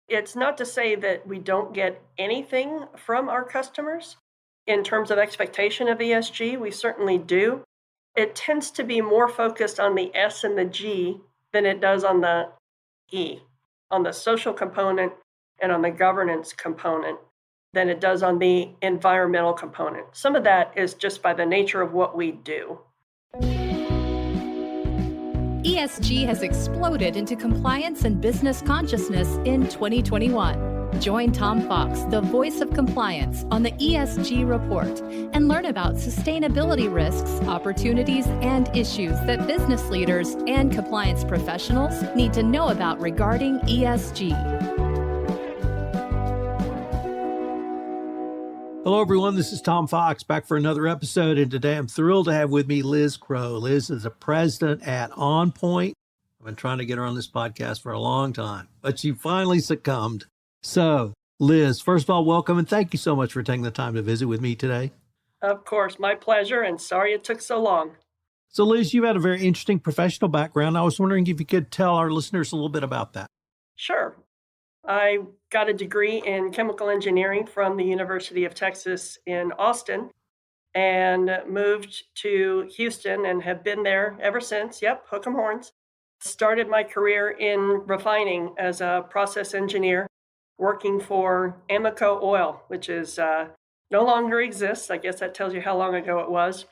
It's not to say that we don't get anything from our customers in terms of expectation of ESG. We certainly do. It tends to be more focused on the S and the G than it does on the E, on the social component and on the governance component than it does on the environmental component. Some of that is just by the nature of what we do. ESG has exploded into compliance and business consciousness in 2021. Join Tom Fox, the voice of compliance, on the ESG report and learn about sustainability risks, opportunities, and issues that business leaders and compliance professionals need to know about regarding ESG. Hello, everyone. This is Tom Fox back for another episode. And today I'm thrilled to have with me Liz Crow. Liz is the president at OnPoint. I've been trying to get her on this podcast for a long time, but she finally succumbed. So, Liz, first of all, welcome and thank you so much for taking the time to visit with me today. Of course, my pleasure, and sorry it took so long. So, Liz, you've had a very interesting professional background. I was wondering if you could tell our listeners a little bit about that. Sure. I got a degree in chemical engineering from the University of Texas in Austin and moved to Houston and have been there ever since. Yep, hook 'em horns. Started my career in refining as a process engineer, working for Amoco Oil, which is no longer exists. I guess that tells you how long ago it was.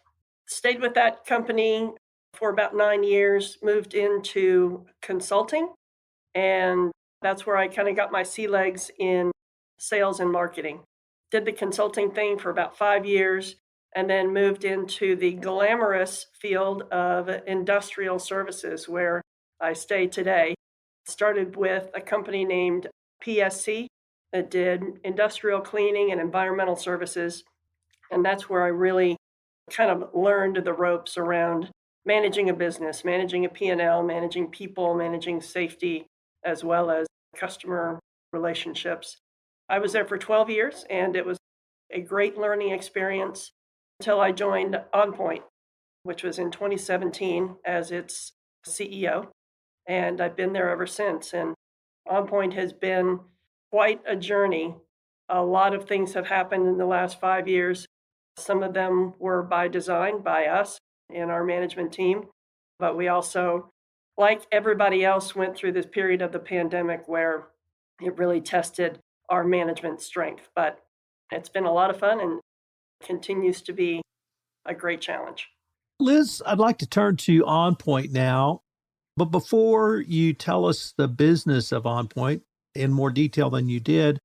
Stayed with that company for about 9 years, moved into consulting, and that's where I kind of got my sea legs in sales and marketing. Did the consulting thing for about 5 years and then moved into the glamorous field of industrial services where I stay today. Started with a company named PSC that did industrial cleaning and environmental services. And that's where I really kind of learned the ropes around managing a business, managing a P&L, managing people, managing safety, as well as customer relationships. I was there for 12 years and it was a great learning experience until I joined OnPoint, which was in 2017 as its CEO. And I've been there ever since. And OnPoint has been quite a journey. A lot of things have happened in the last 5 years. Some of them were by design by us and our management team, but we also, like everybody else, went through this period of the pandemic where it really tested our management strength. But it's been a lot of fun and continues to be a great challenge. Liz, I'd like to turn to OnPoint now. But before you tell us the business of OnPoint in more detail than you did,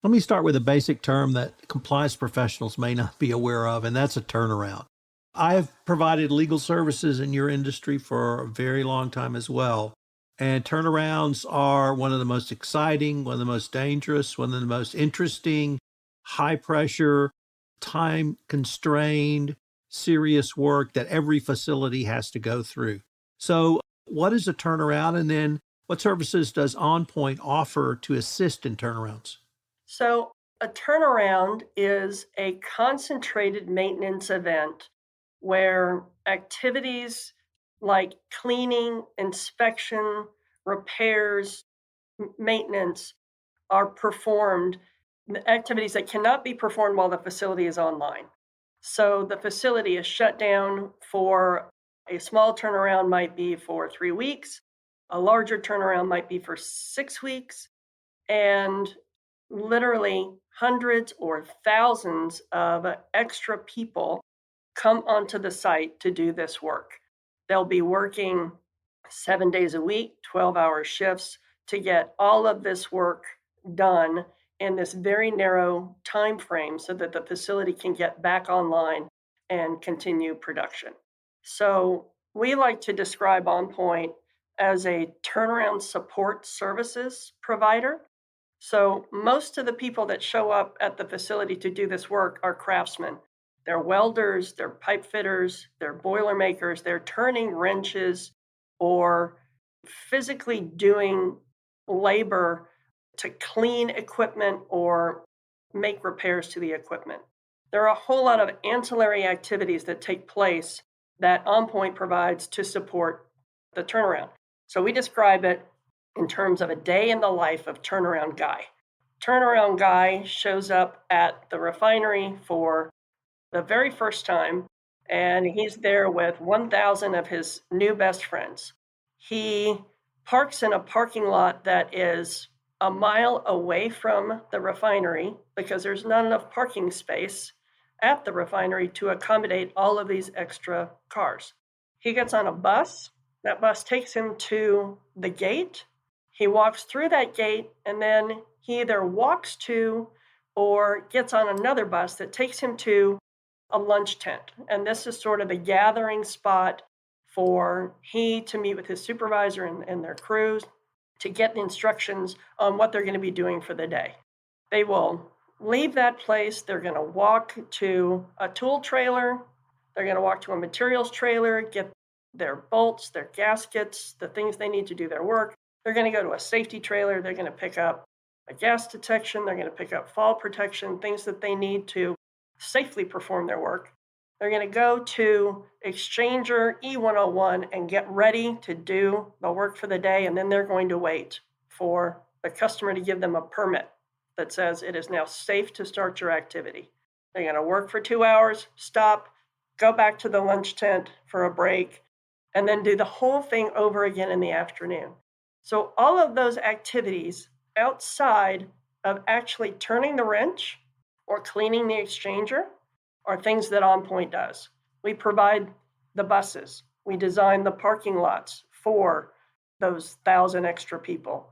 let me start with a basic term that compliance professionals may not be aware of, and that's a turnaround. I have provided legal services in your industry for a very long time as well. And turnarounds are one of the most exciting, one of the most dangerous, one of the most interesting, high pressure, time constrained, serious work that every facility has to go through. So what is a turnaround? And then what services does OnPoint offer to assist in turnarounds? So a turnaround is a concentrated maintenance event where activities like cleaning, inspection, repairs, maintenance are performed, activities that cannot be performed while the facility is online. So the facility is shut down for a small turnaround might be for 3 weeks. A larger turnaround might be for 6 weeks. And literally hundreds or thousands of extra people come onto the site to do this work. They'll be working 7 days a week, 12-hour shifts to get all of this work done in this very narrow time frame so that the facility can get back online and continue production. So we like to describe OnPoint as a turnaround support services provider. So most of the people that show up at the facility to do this work are craftsmen. They're welders, they're pipe fitters, they're boiler makers, they're turning wrenches or physically doing labor to clean equipment or make repairs to the equipment. There are a whole lot of ancillary activities that take place that OnPoint provides to support the turnaround. So we describe it in terms of a day in the life of turnaround guy. Turnaround guy shows up at the refinery for the very first time, and he's there with 1,000 of his new best friends. He parks in a parking lot that is a mile away from the refinery because there's not enough parking space at the refinery to accommodate all of these extra cars. He gets on a bus. That bus takes him to the gate. He walks through that gate, and then he either walks to or gets on another bus that takes him to a lunch tent. And this is sort of the gathering spot for he to meet with his supervisor and their crews to get instructions on what they're going to be doing for the day. They will leave that place. They're going to walk to a tool trailer. They're going to walk to a materials trailer, get their bolts, their gaskets, the things they need to do their work. They're going to go to a safety trailer. They're going to pick up a gas detection. They're going to pick up fall protection, things that they need to safely perform their work. They're going to go to Exchanger E101 and get ready to do the work for the day. And then they're going to wait for the customer to give them a permit that says it is now safe to start your activity. They're going to work for 2 hours, stop, go back to the lunch tent for a break, and then do the whole thing over again in the afternoon. So all of those activities outside of actually turning the wrench or cleaning the exchanger are things that OnPoint does. We provide the buses. We design the parking lots for those 1,000 extra people.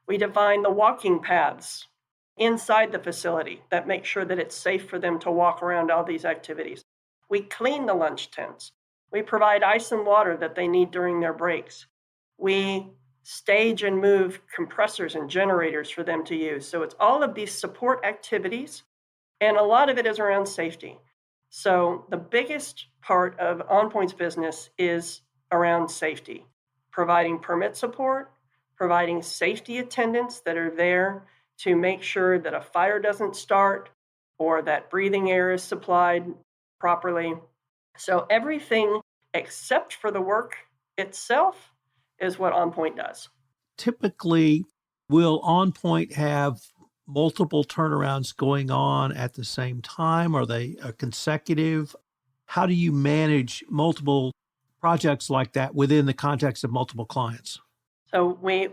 We define the walking paths inside the facility that make sure that it's safe for them to walk around all these activities. We clean the lunch tents. We provide ice and water that they need during their breaks. We stage and move compressors and generators for them to use. So it's all of these support activities, and a lot of it is around safety. So the biggest part of OnPoint's business is around safety, providing permit support, providing safety attendants that are there to make sure that a fire doesn't start or that breathing air is supplied properly. So everything except for the work itself is what OnPoint does. Typically, will OnPoint have multiple turnarounds going on at the same time? Are they consecutive? How do you manage multiple projects like that within the context of multiple clients? So we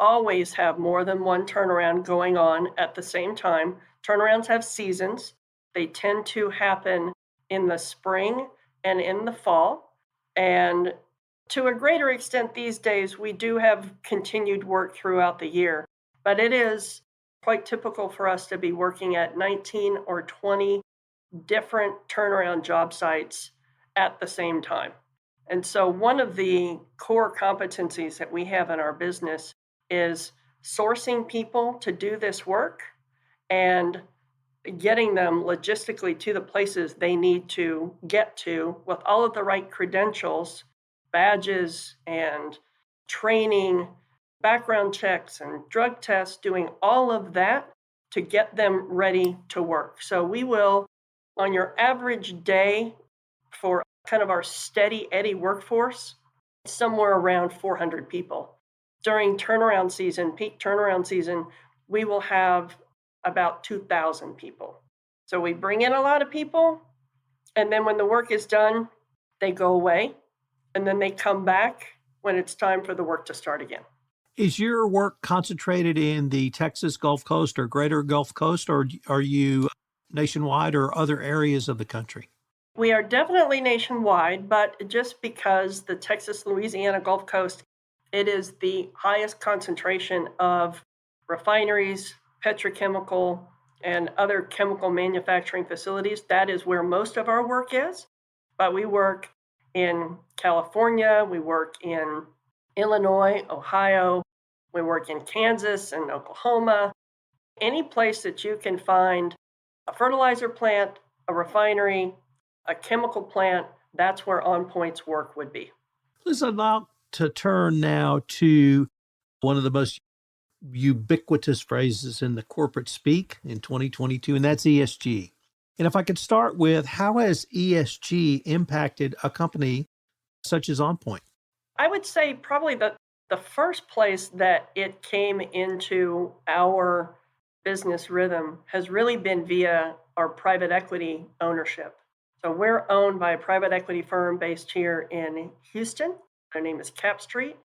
always have more than one turnaround going on at the same time. Turnarounds have seasons. They tend to happen in the spring and in the fall. And to a greater extent these days, we do have continued work throughout the year. But it is quite typical for us to be working at 19 or 20 different turnaround job sites at the same time. And so one of the core competencies that we have in our business is sourcing people to do this work and getting them logistically to the places they need to get to with all of the right credentials, badges, and training, background checks, and drug tests, doing all of that to get them ready to work. So we will, on your average day for kind of our steady Eddie workforce, somewhere around 400 people. During turnaround season, peak turnaround season, we will have about 2,000 people. So we bring in a lot of people, and then when the work is done, they go away, and then they come back when it's time for the work to start again. Is your work concentrated in the Texas Gulf Coast or greater Gulf Coast, or are you nationwide or other areas of the country? We are definitely nationwide, but just because the Texas, Louisiana Gulf Coast, it is the highest concentration of refineries, petrochemical, and other chemical manufacturing facilities. That is where most of our work is. But we work in California, we work in Illinois, Ohio, we work in Kansas and Oklahoma. Any place that you can find a fertilizer plant, a refinery, a chemical plant, that's where OnPoint's work would be. Liz, I'd like to turn now to one of the most ubiquitous phrases in the corporate speak in 2022, and that's ESG. And if I could start with, how has ESG impacted a company such as OnPoint? I would say probably The first place that it came into our business rhythm has really been via our private equity ownership. So we're owned by a private equity firm based here in Houston. Their name is Cap Street,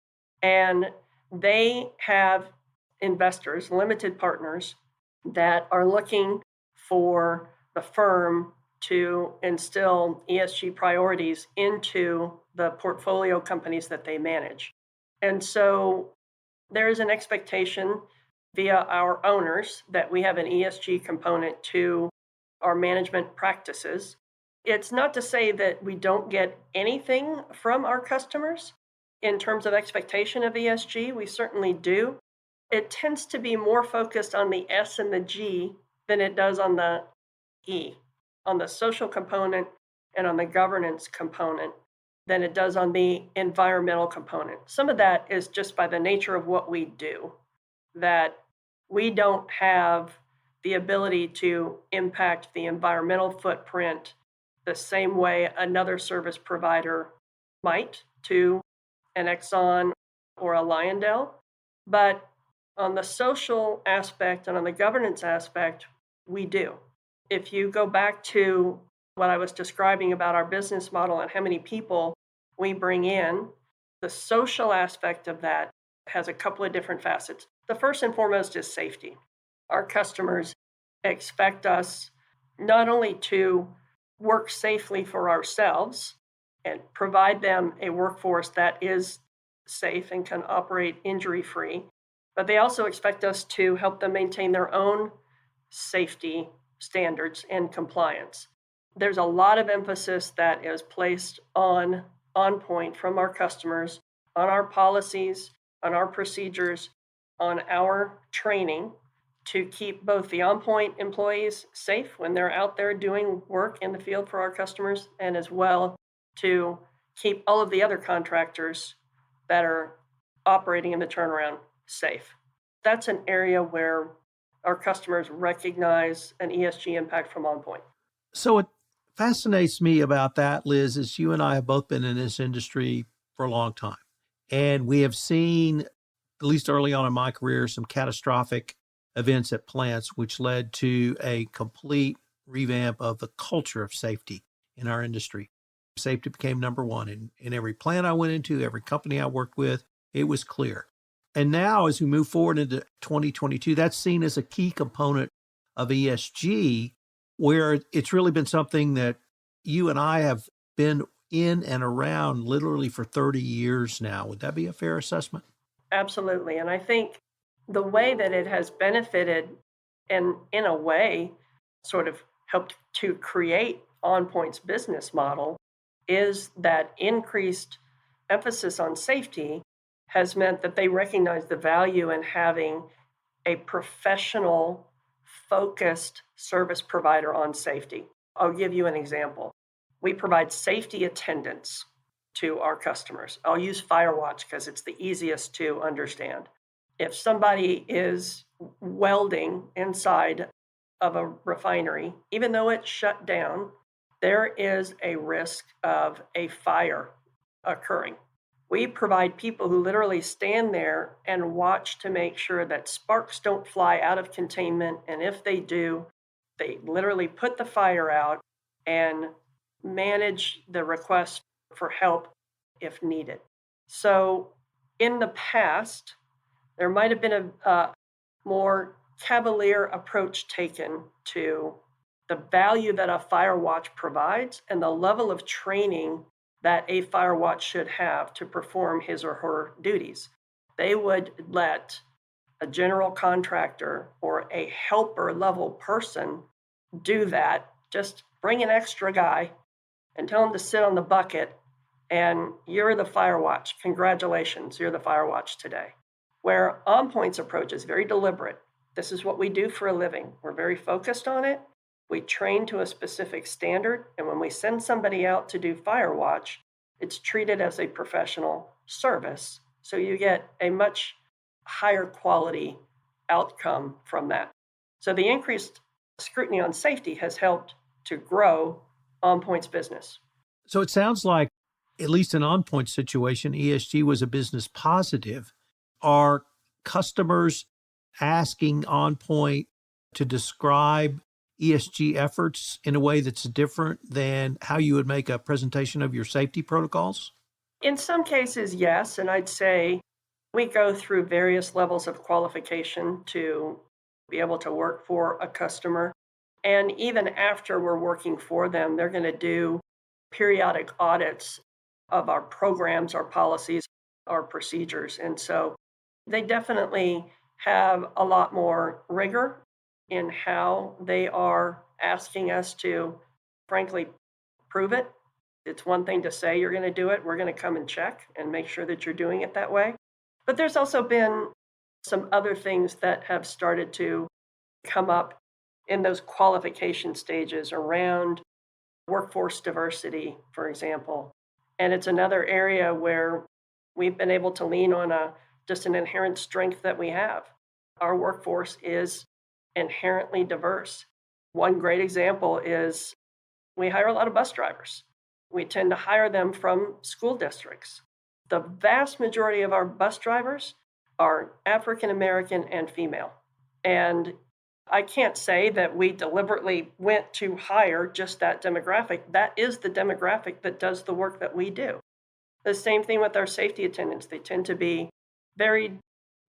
and they have investors, limited partners, that are looking for the firm to instill ESG priorities into the portfolio companies that they manage. And so there is an expectation via our owners that we have an ESG component to our management practices. It's not to say that we don't get anything from our customers in terms of expectation of ESG. We certainly do. It tends to be more focused on the S and the G than it does on the E, on the social component and on the governance component than it does on the environmental component. Some of that is just by the nature of what we do, that we don't have the ability to impact the environmental footprint the same way another service provider might to an Exxon or a Lyondell. But on the social aspect and on the governance aspect, we do. If you go back to what I was describing about our business model and how many people we bring in, the social aspect of that has a couple of different facets. The first and foremost is safety. Our customers expect us not only to work safely for ourselves and provide them a workforce that is safe and can operate injury-free, but they also expect us to help them maintain their own safety standards and compliance. There's a lot of emphasis that is placed on OnPoint from our customers, on our policies, on our procedures, on our training to keep both the OnPoint employees safe when they're out there doing work in the field for our customers, and as well to keep all of the other contractors that are operating in the turnaround safe. That's an area where our customers recognize an ESG impact from OnPoint. So it fascinates me about that, Liz, is you and I have both been in this industry for a long time. And we have seen, at least early on in my career, some catastrophic events at plants, which led to a complete revamp of the culture of safety in our industry. Safety became number one in every plant I went into, every company I worked with. It was clear. And now, as we move forward into 2022, that's seen as a key component of ESG, where it's really been something that you and I have been in and around literally for 30 years now. Would that be a fair assessment? Absolutely. And I think the way that it has benefited and, in a way, sort of helped to create OnPoint's business model is that increased emphasis on safety has meant that they recognize the value in having a professional, focused service provider on safety. I'll give you an example. We provide safety attendance to our customers. I'll use Firewatch because it's the easiest to understand. If somebody is welding inside of a refinery, even though it's shut down, there is a risk of a fire occurring. We provide people who literally stand there and watch to make sure that sparks don't fly out of containment. And if they do, they literally put the fire out and manage the request for help if needed. So in the past, there might have been a more cavalier approach taken to the value that a Firewatch provides and the level of training that a Firewatch should have to perform his or her duties. They would let a general contractor or a helper level person do that. Just bring an extra guy and tell him to sit on the bucket, and you're the Firewatch. Congratulations, you're the Firewatch today. Where OnPoint's approach is very deliberate. This is what we do for a living. We're very focused on it. We train to a specific standard, and when we send somebody out to do Firewatch, it's treated as a professional service. So you get a much higher quality outcome from that. So the increased scrutiny on safety has helped to grow OnPoint's business. So it sounds like, at least in OnPoint's situation, ESG was a business positive Are customers asking OnPoint to describe ESG efforts in a way that's different than how you would make a presentation of your safety protocols? In some cases, yes, and I'd say we go through various levels of qualification to be able to work for a customer. And even after we're working for them, they're going to do periodic audits of our programs, our policies, our procedures. And so they definitely have a lot more rigor in how they are asking us to, frankly, prove it. It's one thing to say you're going to do it. We're going to come and check and make sure that you're doing it that way. But there's also been some other things that have started to come up in those qualification stages around workforce diversity, for example. And it's another area where we've been able to lean on just an inherent strength that we have. Our workforce is inherently diverse. One great example is we hire a lot of bus drivers. We tend to hire them from school districts. The vast majority of our bus drivers are African American and female. And I can't say that we deliberately went to hire just that demographic. That is the demographic that does the work that we do. The same thing with our safety attendants. They tend to be very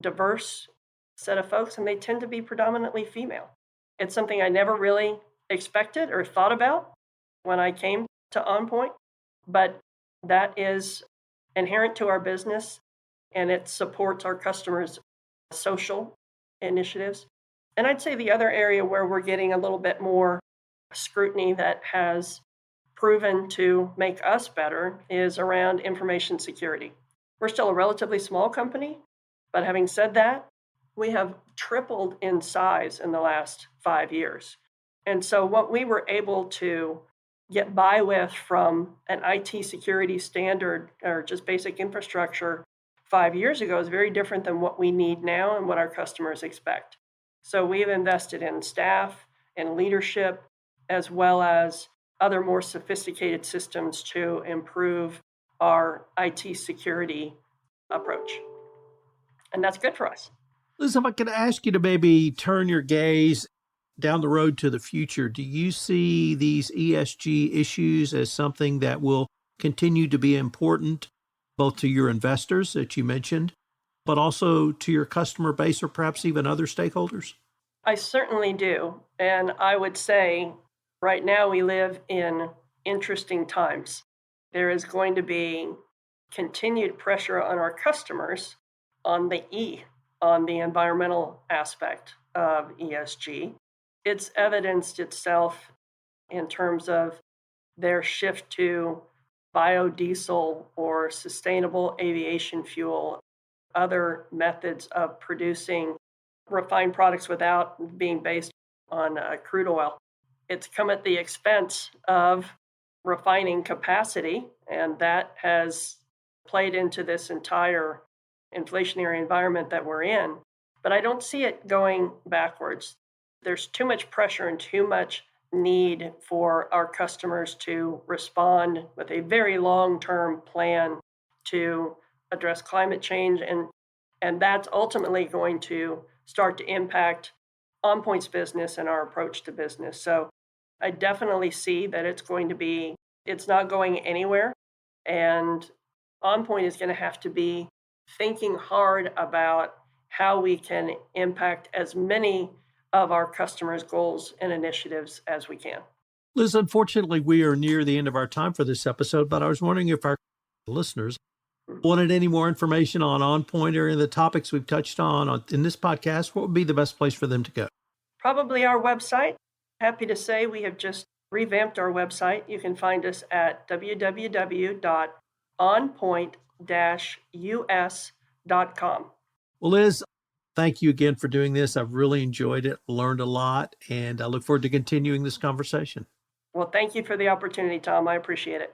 diverse set of folks, and they tend to be predominantly female. It's something I never really expected or thought about when I came to OnPoint, but that is inherent to our business, and it supports our customers' social initiatives. And I'd say the other area where we're getting a little bit more scrutiny that has proven to make us better is around information security. We're still a relatively small company, but having said that, we have tripled in size in the last 5 years. And so what we were able to get by with from an IT security standard or just basic infrastructure 5 years ago is very different than what we need now and what our customers expect. So we've invested in staff and leadership, as well as other more sophisticated systems to improve our IT security approach. And that's good for us. Liz, if I could ask you to maybe turn your gaze down the road to the future, do you see these ESG issues as something that will continue to be important both to your investors that you mentioned, but also to your customer base or perhaps even other stakeholders? I certainly do. And I would say right now we live in interesting times. There is going to be continued pressure on our customers on on the environmental aspect of ESG. It's evidenced itself in terms of their shift to biodiesel or sustainable aviation fuel, other methods of producing refined products without being based on crude oil. It's come at the expense of refining capacity, and that has played into this entire inflationary environment that we're in. But I don't see it going backwards. There's too much pressure and too much need for our customers to respond with a very long-term plan to address climate change, and that's ultimately going to start to impact OnPoint's business and our approach to business. So I definitely see that it's not going anywhere, and OnPoint is going to have to be thinking hard about how we can impact as many of our customers' goals and initiatives as we can. Liz, unfortunately, we are near the end of our time for this episode, but I was wondering if our listeners wanted any more information on OnPoint or any of the topics we've touched on in this podcast, what would be the best place for them to go? Probably our website. Happy to say we have just revamped our website. You can find us at www.onpoint-us.com. Well, Liz, thank you again for doing this. I've really enjoyed it, learned a lot, and I look forward to continuing this conversation. Well, thank you for the opportunity, Tom. I appreciate it.